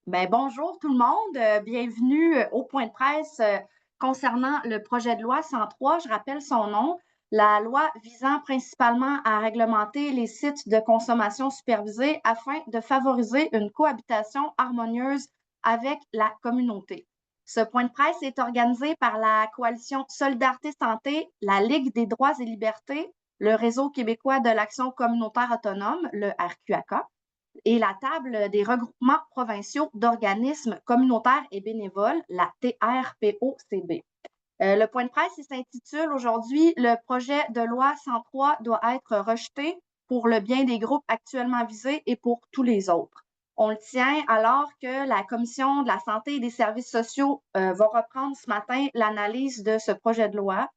Bonjour tout le monde, bienvenue au point de presse concernant le projet de loi 103. Je rappelle son nom, la loi visant principalement à réglementer les sites de consommation supervisée afin de favoriser une cohabitation harmonieuse avec la communauté. Ce point de presse est organisé par la coalition Solidarité Santé, la Ligue des droits et libertés, le Réseau québécois de l'action communautaire autonome, le RQAC, et la table des regroupements provinciaux d'organismes communautaires et bénévoles, la TRPOCB. Le point de presse s'intitule aujourd'hui Le projet de loi 103 doit être rejeté pour le bien des groupes actuellement visés et pour tous les autres. On le tient alors que la Commission de la santé et des services sociaux va reprendre ce matin l'analyse de ce projet de loi.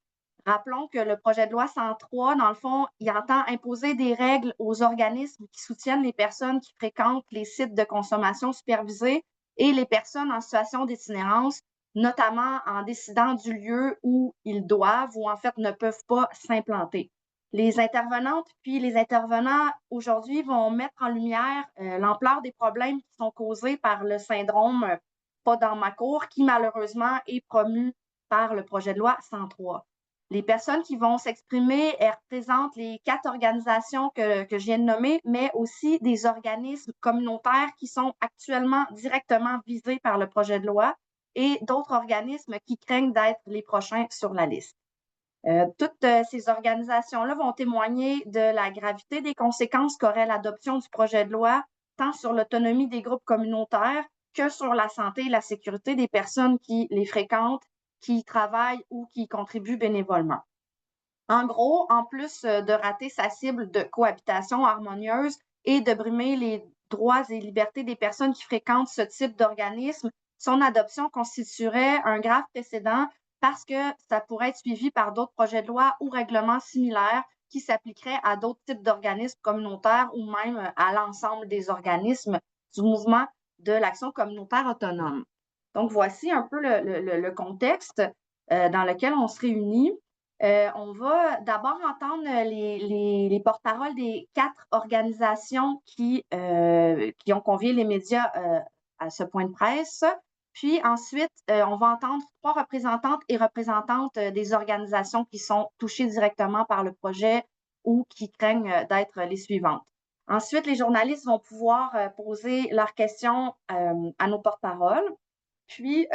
Rappelons que le projet de loi 103, dans le fond, il entend imposer des règles aux organismes qui soutiennent les personnes qui fréquentent les sites de consommation supervisés et les personnes en situation d'itinérance, notamment en décidant du lieu où ils doivent ou en fait ne peuvent pas s'implanter. Les intervenantes puis les intervenants aujourd'hui vont mettre en lumière l'ampleur des problèmes qui sont causés par le syndrome pas dans ma cour, qui malheureusement est promu par le projet de loi 103. Les personnes qui vont s'exprimer, elles représentent les 4 organisations que je viens de nommer, mais aussi des organismes communautaires qui sont actuellement directement visés par le projet de loi et d'autres organismes qui craignent d'être les prochains sur la liste. Toutes ces organisations-là vont témoigner de la gravité des conséquences qu'aurait l'adoption du projet de loi, tant sur l'autonomie des groupes communautaires que sur la santé et la sécurité des personnes qui les fréquentent, qui y travaillent ou qui y contribuent bénévolement. En gros, en plus de rater sa cible de cohabitation harmonieuse et de brimer les droits et libertés des personnes qui fréquentent ce type d'organisme, son adoption constituerait un grave précédent parce que ça pourrait être suivi par d'autres projets de loi ou règlements similaires qui s'appliqueraient à d'autres types d'organismes communautaires ou même à l'ensemble des organismes du mouvement de l'action communautaire autonome. Donc, voici un peu le contexte dans lequel on se réunit. On va d'abord entendre les porte-paroles des 4 organisations qui ont convié les médias à ce point de presse. Puis ensuite, on va entendre 3 représentantes et représentantes des organisations qui sont touchées directement par le projet ou qui craignent d'être les suivantes. Ensuite, les journalistes vont pouvoir poser leurs questions à nos porte-paroles. Puis,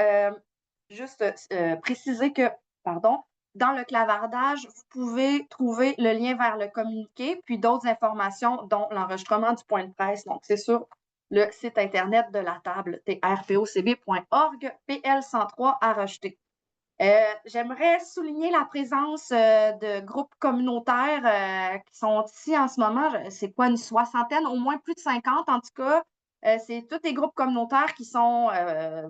juste préciser que, pardon, dans le clavardage, vous pouvez trouver le lien vers le communiqué, puis d'autres informations, dont l'enregistrement du point de presse. Donc, c'est sur le site Internet de la table, trpocb.org, PL103 à rejeter. J'aimerais souligner la présence de groupes communautaires qui sont ici en ce moment. C'est quoi, une soixantaine, au moins plus de 50 en tout cas. C'est tous les groupes communautaires qui sont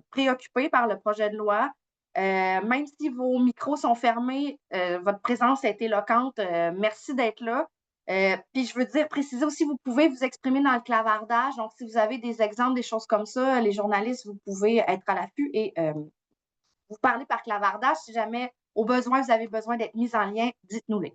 préoccupés par le projet de loi. Même si vos micros sont fermés, votre présence est éloquente. Merci d'être là. Puis je veux dire, préciser aussi, vous pouvez vous exprimer dans le clavardage. Donc, si vous avez des exemples, des choses comme ça, les journalistes, vous pouvez être à l'affût et vous parler par clavardage. Si jamais, au besoin, vous avez besoin d'être mis en lien, dites-nous-les.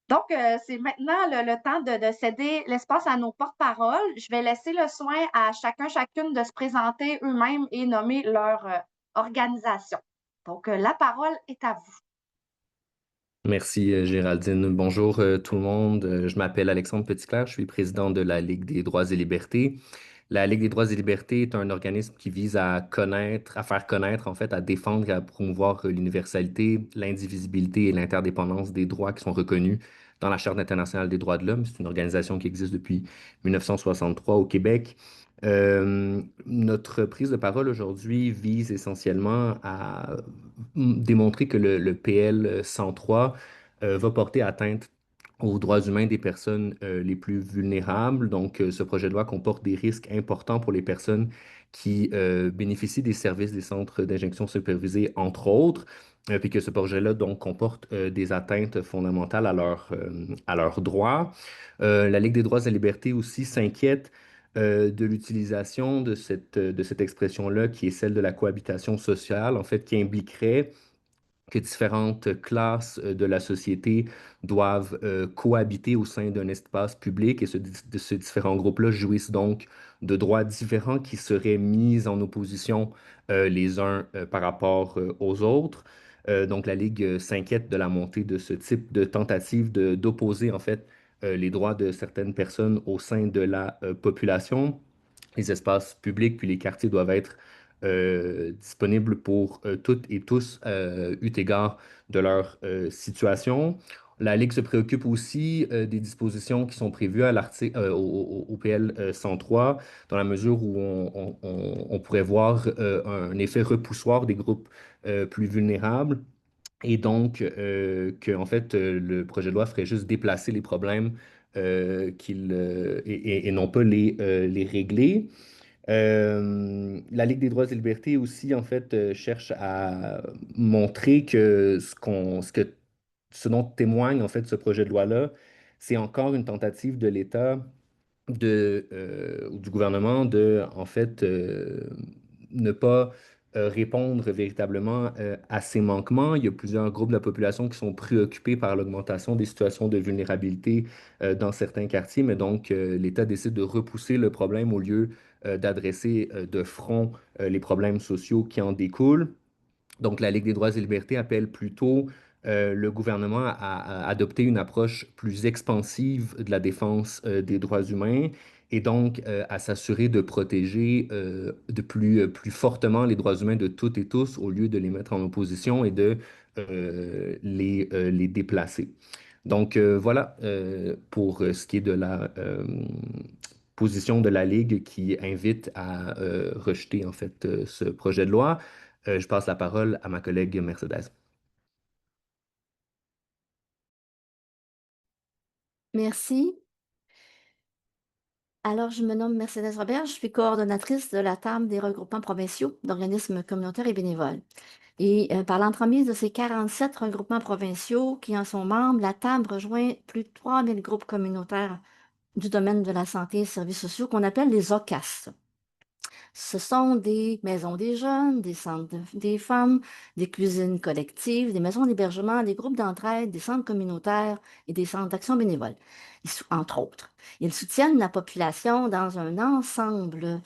Donc, c'est maintenant le temps de céder l'espace à nos porte-paroles. Je vais laisser le soin à chacun, chacune de se présenter eux-mêmes et nommer leur organisation. Donc, la parole est à vous. Merci Géraldine. Bonjour tout le monde. Je m'appelle Alexandre Petitclerc, je suis président de la Ligue des droits et libertés. La Ligue des droits et libertés est un organisme qui vise à connaître, à faire connaître, en fait, à défendre et à promouvoir l'universalité, l'indivisibilité et l'interdépendance des droits qui sont reconnus dans la Charte internationale des droits de l'homme. C'est une organisation qui existe depuis 1963 au Québec. Notre prise de parole aujourd'hui vise essentiellement à démontrer que le PL 103 va porter atteinte aux droits humains des personnes les plus vulnérables. Donc, ce projet de loi comporte des risques importants pour les personnes qui bénéficient des services des centres d'injection supervisés, entre autres, puis que ce projet-là donc comporte des atteintes fondamentales à leurs droits. La Ligue des droits et libertés aussi s'inquiète de l'utilisation de cette expression-là, qui est celle de la cohabitation sociale, en fait, qui impliquerait que différentes classes de la société doivent cohabiter au sein d'un espace public et ces différents groupes-là jouissent donc de droits différents qui seraient mis en opposition les uns par rapport aux autres. Donc, la Ligue s'inquiète de la montée de ce type de tentative d'opposer en fait les droits de certaines personnes au sein de la population. Les espaces publics puis les quartiers doivent être disponibles pour toutes et tous, eu égard de leur situation. La Ligue se préoccupe aussi des dispositions qui sont prévues à au PL 103, dans la mesure où on pourrait voir un effet repoussoir des groupes plus vulnérables. Et donc, en fait, le projet de loi ferait juste déplacer les problèmes et non pas les régler. La Ligue des droits et libertés aussi, en fait, cherche à montrer que ce dont témoigne, en fait, ce projet de loi-là, c'est encore une tentative de l'État ou du gouvernement de, en fait, ne pas répondre véritablement à ces manquements. Il y a plusieurs groupes de la population qui sont préoccupés par l'augmentation des situations de vulnérabilité dans certains quartiers, mais donc l'État décide de repousser le problème au lieu d'adresser de front les problèmes sociaux qui en découlent. Donc, la Ligue des droits et libertés appelle plutôt le gouvernement à adopter une approche plus expansive de la défense des droits humains et donc à s'assurer de protéger plus fortement les droits humains de toutes et tous au lieu de les mettre en opposition et de les déplacer. Donc, voilà pour ce qui est de la position de la Ligue qui invite à rejeter en fait ce projet de loi. Je passe la parole à ma collègue Mercedes. Merci. Alors, je me nomme Mercedes Robert, je suis coordonnatrice de la Table des regroupements provinciaux d'organismes communautaires et bénévoles. Et par l'entremise de ces 47 regroupements provinciaux qui en sont membres, la Table rejoint plus de 3000 groupes communautaires du domaine de la santé et services sociaux qu'on appelle les OCAS. Ce sont des maisons des jeunes, des centres des femmes, des cuisines collectives, des maisons d'hébergement, des groupes d'entraide, des centres communautaires et des centres d'action bénévole, entre autres. Ils soutiennent la population dans son ensemble,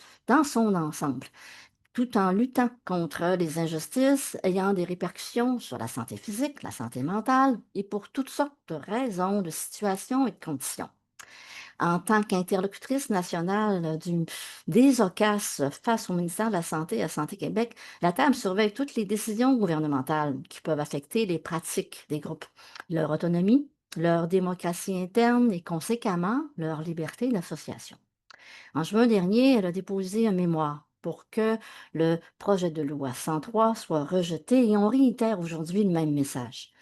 tout en luttant contre les injustices ayant des répercussions sur la santé physique, la santé mentale et pour toutes sortes de raisons, de situations et de conditions. En tant qu'interlocutrice nationale des OCAS face au ministère de la Santé et à Santé Québec, la Table surveille toutes les décisions gouvernementales qui peuvent affecter les pratiques des groupes, leur autonomie, leur démocratie interne et conséquemment leur liberté d'association. En juin dernier, elle a déposé un mémoire pour que le projet de loi 103 soit rejeté et on réitère aujourd'hui le même message.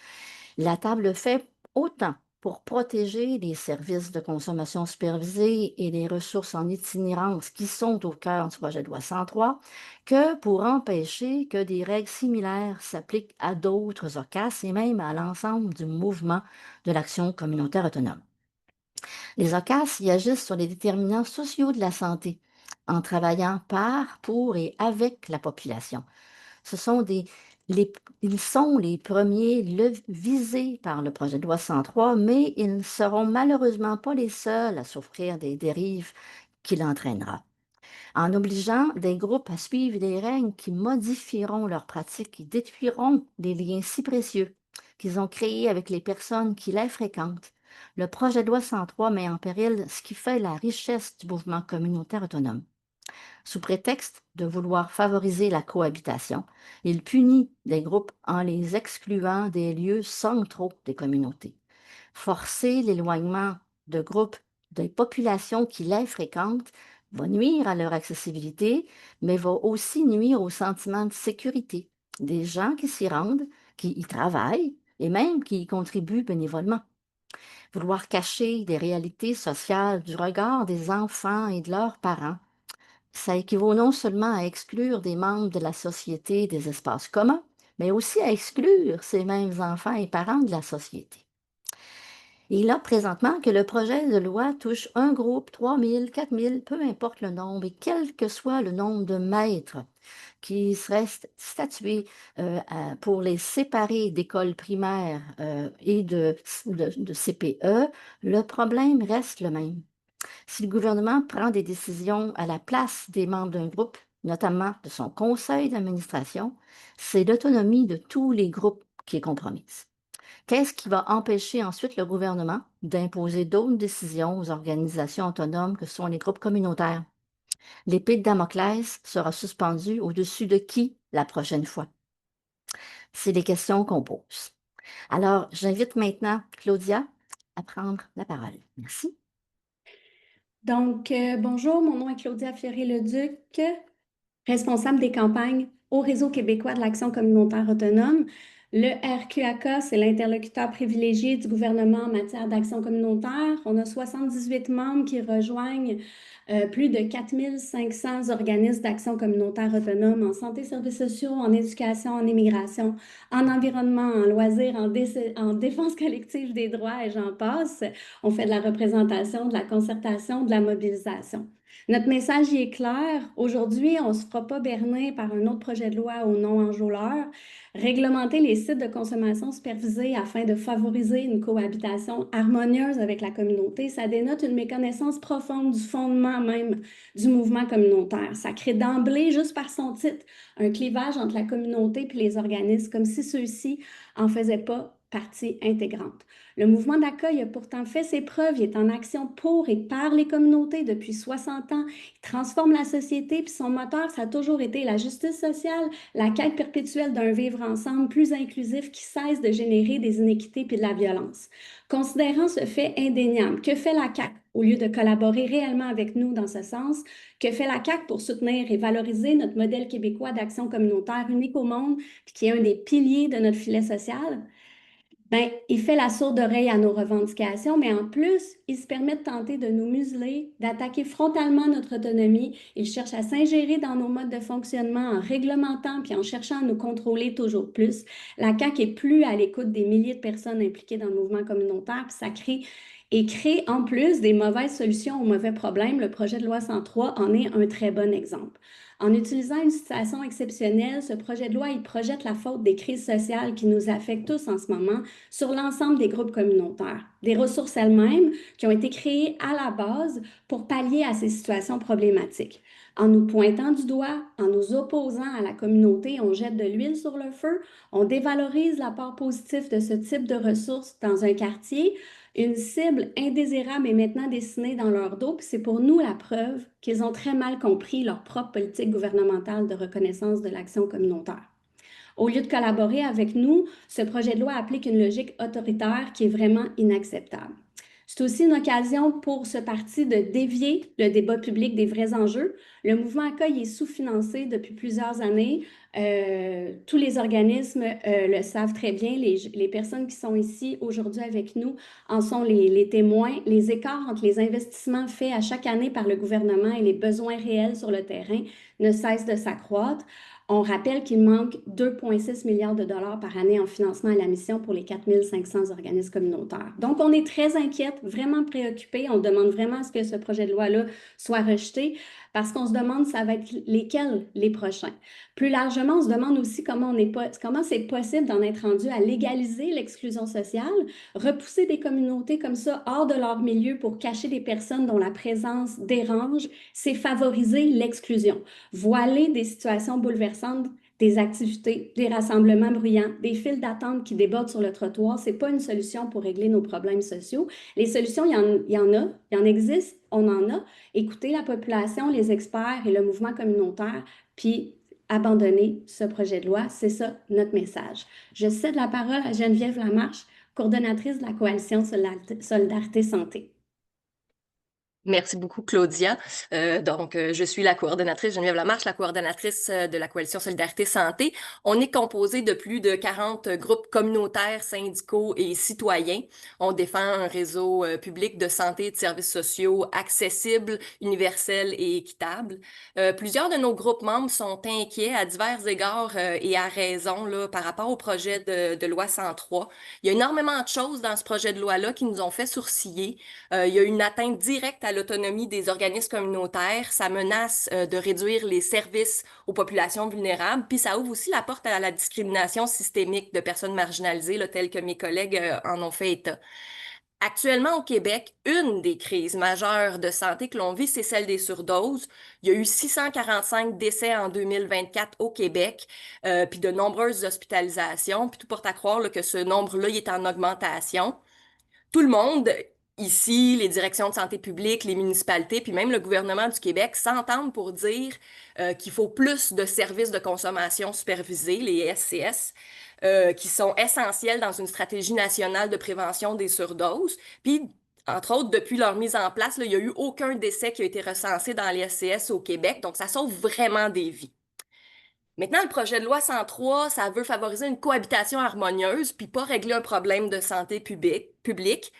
La Table le fait autant pour protéger les services de consommation supervisée et les ressources en itinérance qui sont au cœur du projet de loi 103 que pour empêcher que des règles similaires s'appliquent à d'autres OCAS et même à l'ensemble du mouvement de l'action communautaire autonome. Les OCAS y agissent sur les déterminants sociaux de la santé en travaillant par, pour et avec la population. Ce sont ils sont les premiers visés par le projet de loi 103, mais ils ne seront malheureusement pas les seuls à souffrir des dérives qu'il entraînera. En obligeant des groupes à suivre des règles qui modifieront leurs pratiques et détruiront les liens si précieux qu'ils ont créés avec les personnes qui les fréquentent, le projet de loi 103 met en péril ce qui fait la richesse du mouvement communautaire autonome. Sous prétexte de vouloir favoriser la cohabitation, il punit des groupes en les excluant des lieux centraux des communautés. Forcer l'éloignement de groupes de populations qui les fréquentent va nuire à leur accessibilité, mais va aussi nuire au sentiment de sécurité des gens qui s'y rendent, qui y travaillent et même qui y contribuent bénévolement. Vouloir cacher des réalités sociales du regard des enfants et de leurs parents, ça équivaut non seulement à exclure des membres de la société des espaces communs, mais aussi à exclure ces mêmes enfants et parents de la société. Et là, présentement, que le projet de loi touche un groupe, 3000, 4000, peu importe le nombre, et quel que soit le nombre de maîtres qui seraient statués pour les séparer d'écoles primaires et de CPE, le problème reste le même. Si le gouvernement prend des décisions à la place des membres d'un groupe, notamment de son conseil d'administration, c'est l'autonomie de tous les groupes qui est compromise. Qu'est-ce qui va empêcher ensuite le gouvernement d'imposer d'autres décisions aux organisations autonomes que sont les groupes communautaires? L'épée de Damoclès sera suspendue au-dessus de qui la prochaine fois? C'est les questions qu'on pose. Alors, j'invite maintenant Claudia à prendre la parole. Merci. Donc, bonjour, mon nom est Claudia Fleury-Leduc, responsable des campagnes au Réseau québécois de l'action communautaire autonome. Le RQAK, c'est l'interlocuteur privilégié du gouvernement en matière d'action communautaire. On a 78 membres qui rejoignent plus de 4500 organismes d'action communautaire autonome en santé, services sociaux, en éducation, en immigration, en environnement, en loisirs, en défense collective des droits et j'en passe. On fait de la représentation, de la concertation, de la mobilisation. Notre message y est clair. Aujourd'hui, on ne se fera pas berner par un autre projet de loi au nom enjôleur. Réglementer les sites de consommation supervisés afin de favoriser une cohabitation harmonieuse avec la communauté, ça dénote une méconnaissance profonde du fondement même du mouvement communautaire. Ça crée d'emblée, juste par son titre, un clivage entre la communauté et les organismes, comme si ceux-ci en faisaient pas partie intégrante. Le mouvement d'accueil a pourtant fait ses preuves. Il est en action pour et par les communautés depuis 60 ans. Il transforme la société, puis son moteur, ça a toujours été la justice sociale, la quête perpétuelle d'un vivre ensemble plus inclusif qui cesse de générer des inéquités puis de la violence. Considérant ce fait indéniable, que fait la CAQ au lieu de collaborer réellement avec nous dans ce sens? Que fait la CAQ pour soutenir et valoriser notre modèle québécois d'action communautaire unique au monde, puis qui est un des piliers de notre filet social? Bien, il fait la sourde oreille à nos revendications, mais en plus, il se permet de tenter de nous museler, d'attaquer frontalement notre autonomie. Il cherche à s'ingérer dans nos modes de fonctionnement en réglementant puis en cherchant à nous contrôler toujours plus. La CAQ est plus à l'écoute des milliers de personnes impliquées dans le mouvement communautaire, puis ça crée en plus des mauvaises solutions aux mauvais problèmes. Le projet de loi 103 en est un très bon exemple. En utilisant une situation exceptionnelle, ce projet de loi, il projette la faute des crises sociales qui nous affectent tous en ce moment sur l'ensemble des groupes communautaires, des ressources elles-mêmes qui ont été créées à la base pour pallier à ces situations problématiques. En nous pointant du doigt, en nous opposant à la communauté, on jette de l'huile sur le feu, on dévalorise l'apport positif de ce type de ressources dans un quartier. Une cible indésirable est maintenant dessinée dans leur dos, puis c'est pour nous la preuve qu'ils ont très mal compris leur propre politique gouvernementale de reconnaissance de l'action communautaire. Au lieu de collaborer avec nous, ce projet de loi applique une logique autoritaire qui est vraiment inacceptable. C'est aussi une occasion pour ce parti de dévier le débat public des vrais enjeux. Le mouvement Accueil est sous-financé depuis plusieurs années. Tous les organismes le savent très bien. Les personnes qui sont ici aujourd'hui avec nous en sont les témoins. Les écarts entre les investissements faits à chaque année par le gouvernement et les besoins réels sur le terrain ne cessent de s'accroître. On rappelle qu'il manque 2,6 milliards de dollars par année en financement à la mission pour les 4500 organismes communautaires. Donc, on est très inquiète, vraiment préoccupés. On demande vraiment à ce que ce projet de loi-là soit rejeté parce qu'on se demande ça va être lesquels les prochains. Plus largement, on se demande aussi comment c'est possible d'en être rendu à légaliser l'exclusion sociale, repousser des communautés comme ça hors de leur milieu pour cacher des personnes dont la présence dérange, c'est favoriser l'exclusion. Voiler des situations bouleversantes, des activités, des rassemblements bruyants, des files d'attente qui débordent sur le trottoir, ce n'est pas une solution pour régler nos problèmes sociaux. Les solutions, il y en existe, on en a. Écoutez la population, les experts et le mouvement communautaire, puis abandonner ce projet de loi, c'est ça notre message. Je cède la parole à Geneviève Lamarche, coordonnatrice de la Coalition Solidarité Santé. Merci beaucoup, Claudia. Je suis la coordonnatrice Geneviève Lamarche, la coordonnatrice de la Coalition Solidarité Santé. On est composé de plus de 40 groupes communautaires, syndicaux et citoyens. On défend un réseau public de santé et de services sociaux accessible, universel et équitable. Plusieurs de nos groupes membres sont inquiets à divers égards et à raison là, par rapport au projet de loi 103. Il y a énormément de choses dans ce projet de loi-là qui nous ont fait sourciller. Il y a une atteinte directe à l'autonomie des organismes communautaires, ça menace de réduire les services aux populations vulnérables, puis ça ouvre aussi la porte à la discrimination systémique de personnes marginalisées, là, telles que mes collègues en ont fait état. Actuellement, au Québec, une des crises majeures de santé que l'on vit, c'est celle des surdoses. Il y a eu 645 décès en 2024 au Québec, puis de nombreuses hospitalisations. Puis tout porte à croire là, que ce nombre-là il est en augmentation. Tout le monde, ici, les directions de santé publique, les municipalités, puis même le gouvernement du Québec, s'entendent pour dire qu'il faut plus de services de consommation supervisés, les SCS, qui sont essentiels dans une stratégie nationale de prévention des surdoses. Puis, entre autres, depuis leur mise en place, là, il n'y a eu aucun décès qui a été recensé dans les SCS au Québec, donc ça sauve vraiment des vies. Maintenant, le projet de loi 103, ça veut favoriser une cohabitation harmonieuse, puis pas régler un problème de santé publique,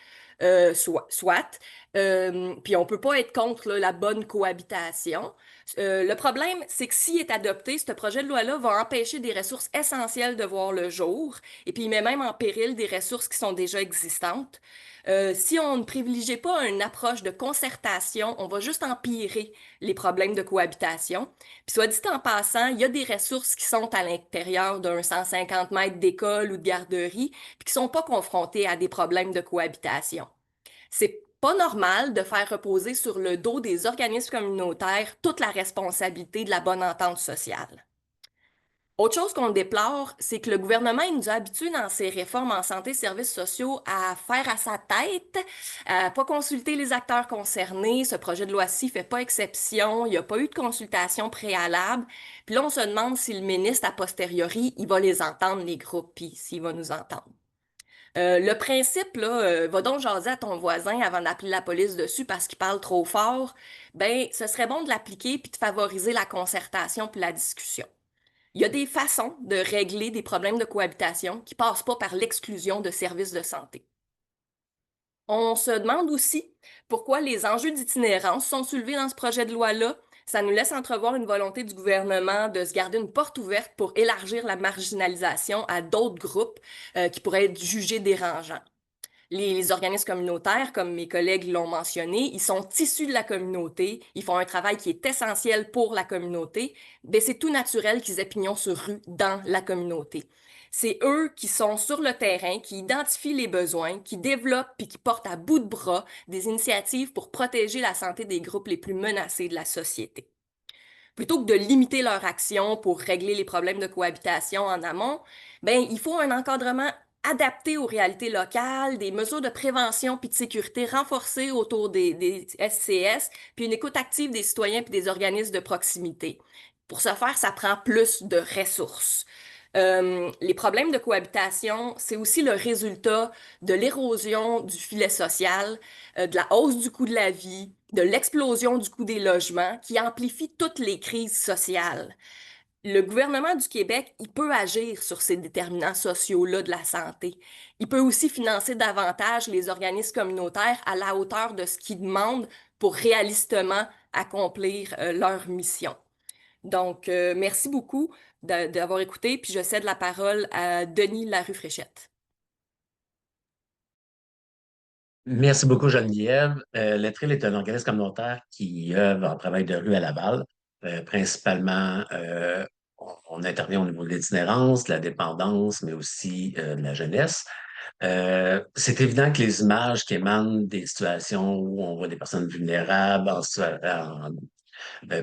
soit. Puis on peut pas être contre là, la bonne cohabitation. Le problème, c'est que s'il est adopté, ce projet de loi-là va empêcher des ressources essentielles de voir le jour, et puis il met même en péril des ressources qui sont déjà existantes. Si on ne privilégie pas une approche de concertation, on va juste empirer les problèmes de cohabitation. Puis soit dit en passant, il y a des ressources qui sont à l'intérieur d'un 150 mètres d'école ou de garderie, puis qui sont pas confrontées à des problèmes de cohabitation. C'est pas normal de faire reposer sur le dos des organismes communautaires toute la responsabilité de la bonne entente sociale. Autre chose qu'on déplore, c'est que le gouvernement il nous a habitués dans ses réformes en santé et services sociaux à faire à sa tête, à pas consulter les acteurs concernés. Ce projet de loi-ci fait pas exception. Il n'y a pas eu de consultation préalable. Puis là, on se demande si le ministre, a posteriori, il va les entendre, les groupes, puis s'il va nous entendre. Le principe, là, va donc jaser à ton voisin avant d'appeler la police dessus parce qu'il parle trop fort. Ben, ce serait bon de l'appliquer puis de favoriser la concertation puis la discussion. Il y a des façons de régler des problèmes de cohabitation qui passent pas par l'exclusion de services de santé. On se demande aussi pourquoi les enjeux d'itinérance sont soulevés dans ce projet de loi-là. Ça nous laisse entrevoir une volonté du gouvernement de se garder une porte ouverte pour élargir la marginalisation à d'autres groupes qui pourraient être jugés dérangeants. Les organismes communautaires, comme mes collègues l'ont mentionné, ils sont issus de la communauté, ils font un travail qui est essentiel pour la communauté, mais c'est tout naturel qu'ils aient pignon sur rue dans la communauté. C'est eux qui sont sur le terrain, qui identifient les besoins, qui développent puis qui portent à bout de bras des initiatives pour protéger la santé des groupes les plus menacés de la société. Plutôt que de limiter leur action pour régler les problèmes de cohabitation en amont, ben, il faut un encadrement adapté aux réalités locales, des mesures de prévention puis de sécurité renforcées autour des SCS, puis une écoute active des citoyens puis des organismes de proximité. Pour ce faire, ça prend plus de ressources. Les problèmes de cohabitation, c'est aussi le résultat de l'érosion du filet social, de la hausse du coût de la vie, de l'explosion du coût des logements qui amplifie toutes les crises sociales. Le gouvernement du Québec, il peut agir sur ces déterminants sociaux-là de la santé. Il peut aussi financer davantage les organismes communautaires à la hauteur de ce qu'ils demandent pour réalistement accomplir leur mission. Donc, merci beaucoup d'avoir écouté, puis je cède la parole à Denis Larue-Fréchette. Merci beaucoup, Geneviève. L'Etril est un organisme communautaire qui œuvre en travail de rue à Laval. Principalement, on intervient au niveau de l'itinérance, de la dépendance, mais aussi de la jeunesse. C'est évident que les images qui émanent des situations où on voit des personnes vulnérables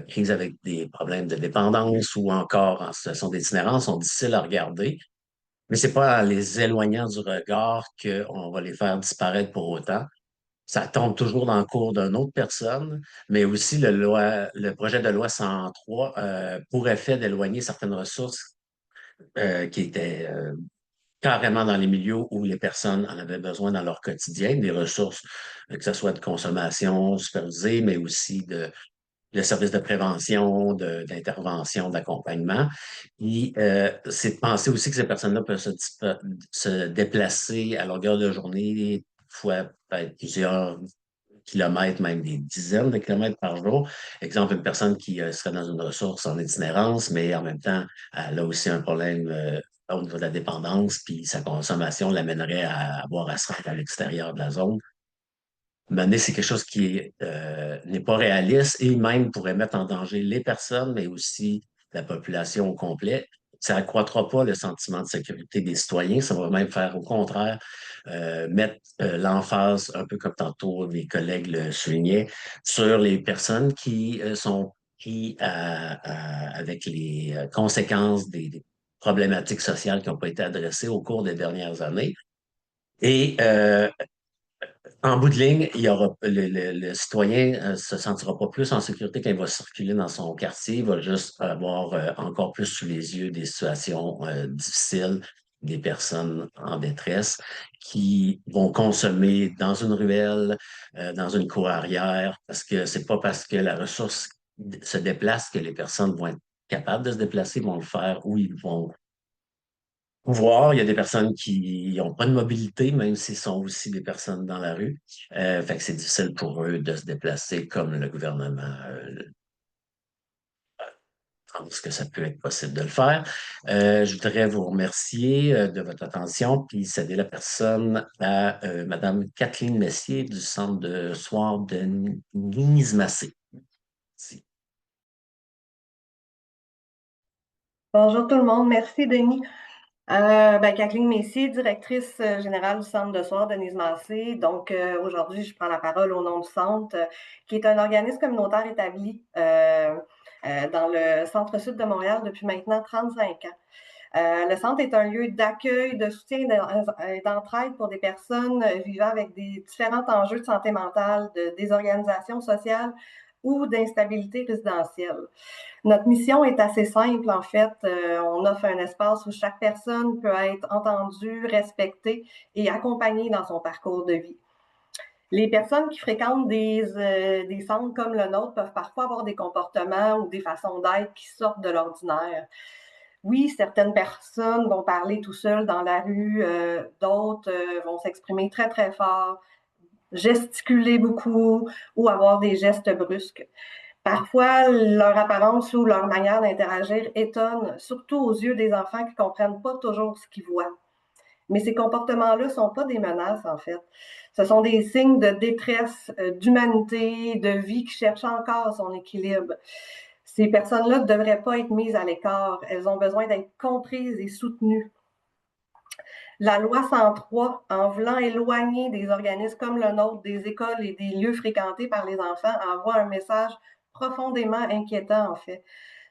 prises avec des problèmes de dépendance ou encore en situation d'itinérance sont difficiles à regarder. Mais c'est pas en les éloignant du regard qu'on va les faire disparaître pour autant. Ça tombe toujours dans le cours d'une autre personne, mais aussi le projet de loi 103 pour effet d'éloigner certaines ressources qui étaient carrément dans les milieux où les personnes en avaient besoin dans leur quotidien, des ressources, que ce soit de consommation supervisée, mais aussi de services de prévention, d'intervention, d'accompagnement. Et c'est de penser aussi que ces personnes-là peuvent se déplacer à longueur de journée, fois peut-être plusieurs kilomètres, même des dizaines de kilomètres par jour. Exemple, une personne qui serait dans une ressource en itinérance, mais en même temps, elle a aussi un problème au niveau de la dépendance, puis sa consommation l'amènerait à avoir à se rendre à l'extérieur de la zone. Mais c'est quelque chose qui n'est pas réaliste et même pourrait mettre en danger les personnes, mais aussi la population au complet. Ça n'accroîtra pas le sentiment de sécurité des citoyens, ça va même faire au contraire mettre l'emphase, un peu comme tantôt mes collègues le soulignaient, sur les personnes qui sont pris avec les conséquences des problématiques sociales qui n'ont pas été adressées au cours des dernières années. Et en bout de ligne, il y aura, le citoyen se sentira pas plus en sécurité quand il va circuler dans son quartier. Il va juste avoir encore plus sous les yeux des situations difficiles, des personnes en détresse qui vont consommer dans une ruelle, dans une cour arrière, parce que c'est pas parce que la ressource se déplace que les personnes vont être capables de se déplacer, vont le faire où ils vont pouvoir. Il y a des personnes qui n'ont pas de mobilité, même s'ils sont aussi des personnes dans la rue. Fait que c'est difficile pour eux de se déplacer comme le gouvernement pense que ça peut être possible de le faire. Je voudrais vous remercier de votre attention, puis céder la personne à Mme Kathleen Messier du Centre de soir de Nimismacé. Merci. Bonjour tout le monde, merci Denis. Kathleen Messier, directrice générale du Centre de soir de Nimismacé. Donc, aujourd'hui, je prends la parole au nom du Centre, qui est un organisme communautaire établi dans le centre-sud de Montréal depuis maintenant 35 ans. Le centre est un lieu d'accueil, de soutien et d'entraide pour des personnes vivant avec des différents enjeux de santé mentale, de désorganisation sociale ou d'instabilité résidentielle. Notre mission est assez simple, en fait. On offre un espace où chaque personne peut être entendue, respectée et accompagnée dans son parcours de vie. Les personnes qui fréquentent des centres comme le nôtre peuvent parfois avoir des comportements ou des façons d'être qui sortent de l'ordinaire. Oui, certaines personnes vont parler tout seules dans la rue, d'autres vont s'exprimer très, très fort, gesticuler beaucoup ou avoir des gestes brusques. Parfois, leur apparence ou leur manière d'interagir étonne, surtout aux yeux des enfants qui ne comprennent pas toujours ce qu'ils voient. Mais ces comportements-là ne sont pas des menaces, en fait. Ce sont des signes de détresse, d'humanité, de vie qui cherche encore son équilibre. Ces personnes-là ne devraient pas être mises à l'écart. Elles ont besoin d'être comprises et soutenues. La loi 103, en voulant éloigner des organismes comme le nôtre, des écoles et des lieux fréquentés par les enfants, envoie un message profondément inquiétant, en fait.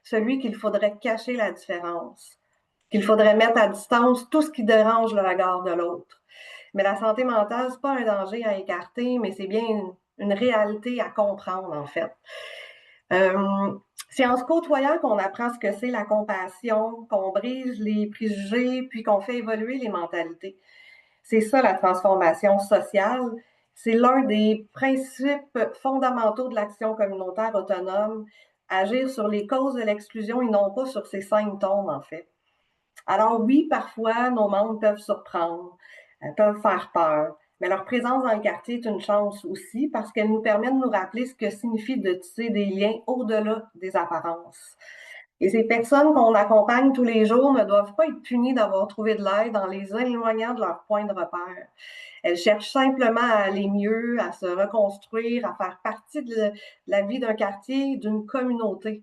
Celui qu'il faudrait cacher la différence, qu'il faudrait mettre à distance tout ce qui dérange le regard de l'autre. Mais la santé mentale, ce n'est pas un danger à écarter, mais c'est bien une réalité à comprendre, en fait. C'est en se côtoyant qu'on apprend ce que c'est la compassion, qu'on brise les préjugés, puis qu'on fait évoluer les mentalités. C'est ça la transformation sociale. C'est l'un des principes fondamentaux de l'action communautaire autonome, agir sur les causes de l'exclusion et non pas sur ses symptômes, en fait. Alors oui, parfois, nos membres peuvent surprendre, peuvent faire peur, mais leur présence dans le quartier est une chance aussi parce qu'elle nous permet de nous rappeler ce que signifie de tisser des liens au-delà des apparences. Et ces personnes qu'on accompagne tous les jours ne doivent pas être punies d'avoir trouvé de l'aide en les éloignant de leur point de repère. Elles cherchent simplement à aller mieux, à se reconstruire, à faire partie de la vie d'un quartier, d'une communauté.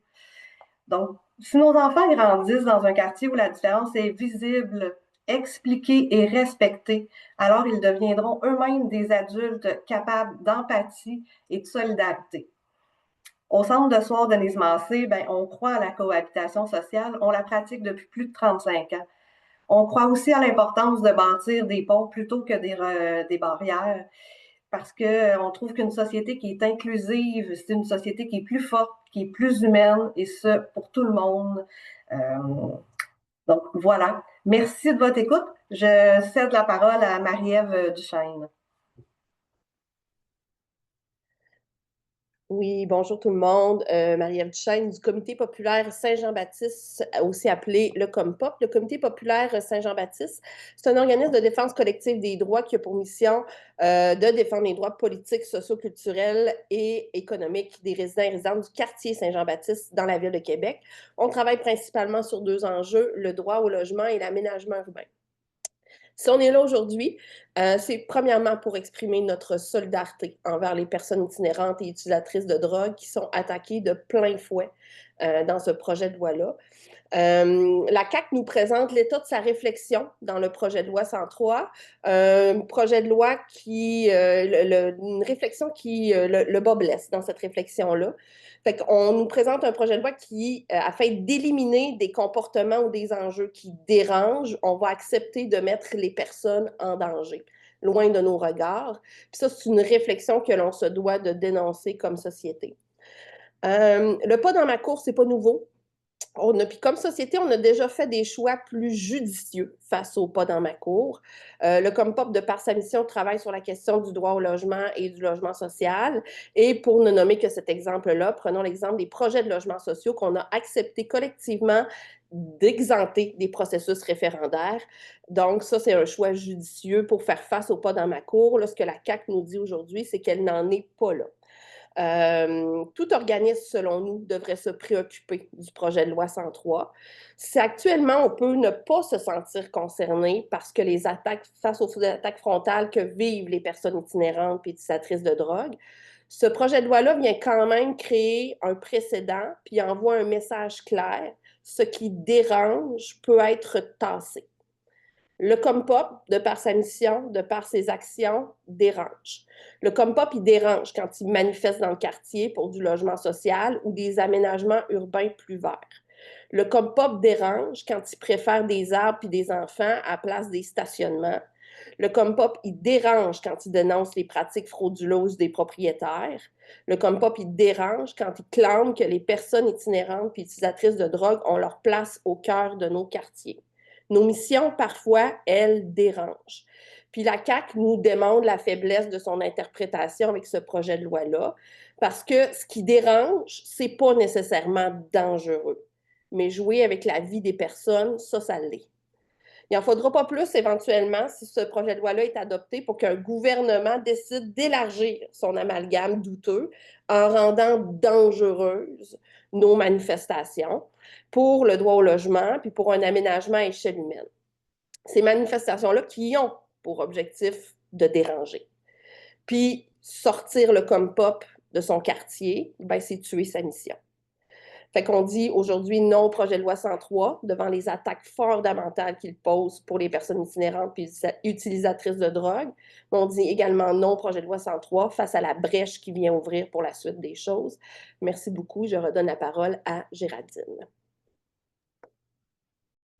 Donc, si nos enfants grandissent dans un quartier où la différence est visible, expliquée et respectée, alors ils deviendront eux-mêmes des adultes capables d'empathie et de solidarité. Au Centre de soir de Nimismacé, on croit à la cohabitation sociale, on la pratique depuis plus de 35 ans. On croit aussi à l'importance de bâtir des ponts plutôt que des barrières, parce qu'on trouve qu'une société qui est inclusive, c'est une société qui est plus forte, qui est plus humaine, et ce, pour tout le monde. Donc, voilà. Merci de votre écoute. Je cède la parole à Marie-Ève Duchesne. Oui, bonjour tout le monde. Marie-Ève Duchesne du Comité populaire Saint-Jean-Baptiste, aussi appelé le COMPOP. Le Comité populaire Saint-Jean-Baptiste, c'est un organisme de défense collective des droits qui a pour mission de défendre les droits politiques, socioculturels et économiques des résidents et résidentes du quartier Saint-Jean-Baptiste dans la ville de Québec. On travaille principalement sur deux enjeux, le droit au logement et l'aménagement urbain. Si on est là aujourd'hui, c'est premièrement pour exprimer notre solidarité envers les personnes itinérantes et utilisatrices de drogue qui sont attaquées de plein fouet dans ce projet de loi-là. La CAQ nous présente l'état de sa réflexion dans le projet de loi 103, un projet de loi qui, une réflexion qui le bas blesse dans cette réflexion-là. Fait qu'on nous présente un projet de loi qui, afin d'éliminer des comportements ou des enjeux qui dérangent, on va accepter de mettre les personnes en danger, loin de nos regards. Puis ça, c'est une réflexion que l'on se doit de dénoncer comme société. Le pas dans ma cour, c'est pas nouveau. Puis comme société, on a déjà fait des choix plus judicieux face au pas dans ma cour. Le Compop, de par sa mission, travaille sur la question du droit au logement et du logement social. Et pour ne nommer que cet exemple-là, prenons l'exemple des projets de logements sociaux qu'on a accepté collectivement d'exenter des processus référendaires. Donc ça, c'est un choix judicieux pour faire face au pas dans ma cour. Là, ce que la CAQ nous dit aujourd'hui, c'est qu'elle n'en est pas là. Tout organisme, selon nous, devrait se préoccuper du projet de loi 103. Si actuellement, on peut ne pas se sentir concerné parce que les attaques, face aux attaques frontales que vivent les personnes itinérantes et utilisatrices de drogue, ce projet de loi-là vient quand même créer un précédent puis envoie un message clair. Ce qui dérange peut être tassé. Le Compop, de par sa mission, de par ses actions, dérange. Le Compop, il dérange quand il manifeste dans le quartier pour du logement social ou des aménagements urbains plus verts. Le Compop dérange quand il préfère des arbres et des enfants à place des stationnements. Le Compop, il dérange quand il dénonce les pratiques frauduleuses des propriétaires. Le Compop, il dérange quand il clame que les personnes itinérantes et utilisatrices de drogue ont leur place au cœur de nos quartiers. Nos missions, parfois, elles dérangent. Puis la CAQ nous démontre la faiblesse de son interprétation avec ce projet de loi-là, parce que ce qui dérange, c'est pas nécessairement dangereux. Mais jouer avec la vie des personnes, ça l'est. Il n'en faudra pas plus éventuellement si ce projet de loi-là est adopté pour qu'un gouvernement décide d'élargir son amalgame douteux en rendant dangereuses nos manifestations pour le droit au logement puis pour un aménagement à échelle humaine. Ces manifestations-là qui ont pour objectif de déranger. Puis sortir le Compop de son quartier, ben, c'est tuer sa mission. Fait qu'on dit aujourd'hui non au projet de loi 103 devant les attaques fondamentales qu'il pose pour les personnes itinérantes et utilisatrices de drogue. On dit également non au projet de loi 103 face à la brèche qui vient ouvrir pour la suite des choses. Merci beaucoup. Je redonne la parole à Géraldine.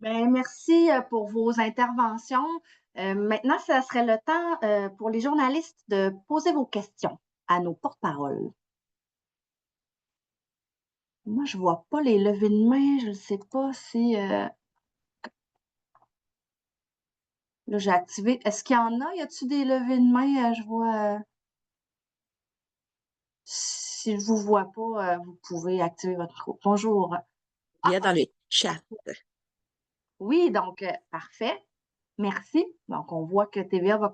Bien, merci pour vos interventions. Maintenant, ce serait le temps pour les journalistes de poser vos questions à nos porte-paroles. Moi, je ne vois pas les levées de main. Je ne sais pas si... Là, j'ai activé. Est-ce qu'il y en a? Y a-t-il des levées de main? Je vois... Si je ne vous vois pas, vous pouvez activer votre micro. Bonjour. Il y a dans le chat. Oui, donc, parfait. Merci. Donc, on voit que TVA va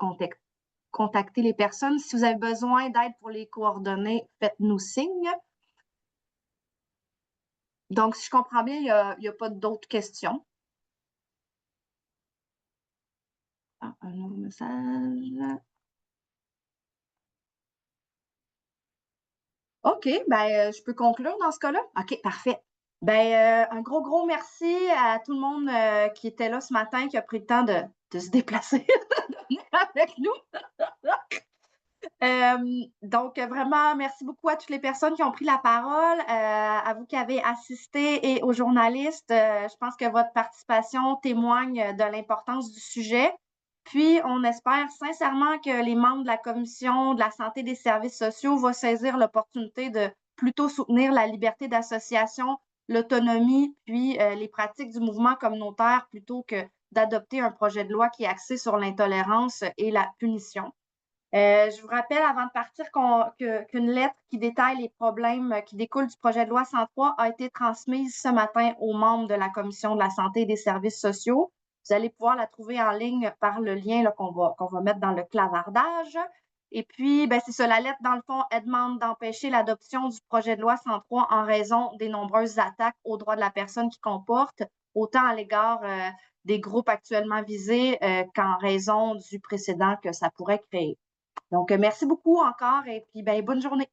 contacter les personnes. Si vous avez besoin d'aide pour les coordonnées, faites-nous signe. Donc, si je comprends bien, il n'y a pas d'autres questions. Ah, un nouveau message. OK, ben, je peux conclure dans ce cas-là? OK, parfait. Ben, un gros merci à tout le monde qui était là ce matin, qui a pris le temps de se déplacer, de venir avec nous. Donc, vraiment, merci beaucoup à toutes les personnes qui ont pris la parole, à vous qui avez assisté et aux journalistes. Je pense que votre participation témoigne de l'importance du sujet. Puis, on espère sincèrement que les membres de la Commission de la santé et des services sociaux vont saisir l'opportunité de plutôt soutenir la liberté d'association, l'autonomie, puis les pratiques du mouvement communautaire plutôt que d'adopter un projet de loi qui est axé sur l'intolérance et la punition. Je vous rappelle avant de partir qu'une lettre qui détaille les problèmes qui découlent du projet de loi 103 a été transmise ce matin aux membres de la Commission de la santé et des services sociaux. Vous allez pouvoir la trouver en ligne par le lien qu'on va mettre dans le clavardage. Et puis, ben, c'est ça, la lettre, dans le fond, elle demande d'empêcher l'adoption du projet de loi 103 en raison des nombreuses attaques aux droits de la personne qui comporte autant à l'égard des groupes actuellement visés qu'en raison du précédent que ça pourrait créer. Donc, merci beaucoup encore et puis bonne journée.